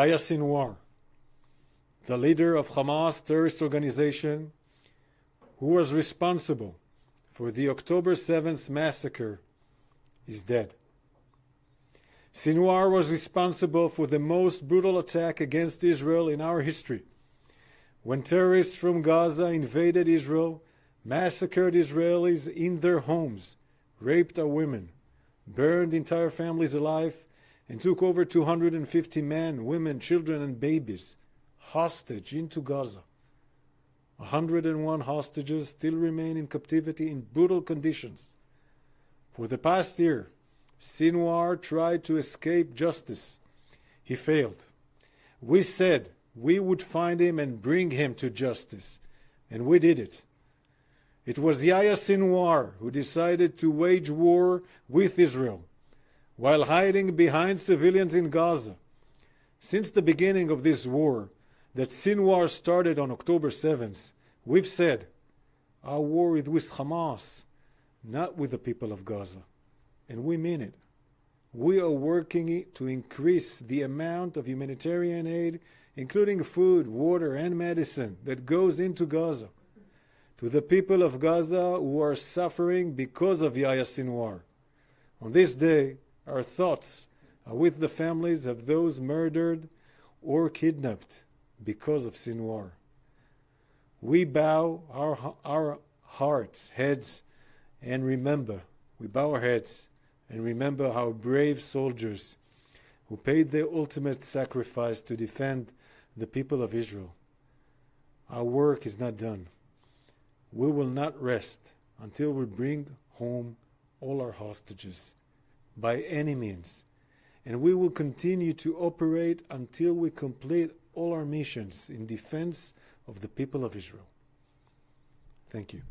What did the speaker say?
Yahya Sinwar, the leader of Hamas terrorist organization, who was responsible for the October 7th massacre, is dead. Sinwar was responsible for the most brutal attack against Israel in our history, when terrorists from Gaza invaded Israel, massacred Israelis in their homes, raped our women, burned entire families alive, and took over 250 men, women, children, and babies hostage into Gaza. 101 hostages still remain in captivity in brutal conditions. For the past year, Sinwar tried to escape justice. He failed. We said we would find him and bring him to justice, and we did it. It was Yahya Sinwar who decided to wage war with Israel while hiding behind civilians in Gaza. Since the beginning of this war that Sinwar started on October 7th, we've said our war is with Hamas, not with the people of Gaza. And we mean it. We are working to increase the amount of humanitarian aid, including food, water, and medicine, that goes into Gaza, to the people of Gaza who are suffering because of Yahya Sinwar. On this day, our thoughts are with the families of those murdered or kidnapped because of Sinwar. We bow our hearts, heads, and remember, we bow our heads and remember our brave soldiers who paid their ultimate sacrifice to defend the people of Israel. Our work is not done. We will not rest until we bring home all our hostages by any means, and we will continue to operate until we complete all our missions in defense of the people of Israel. Thank you.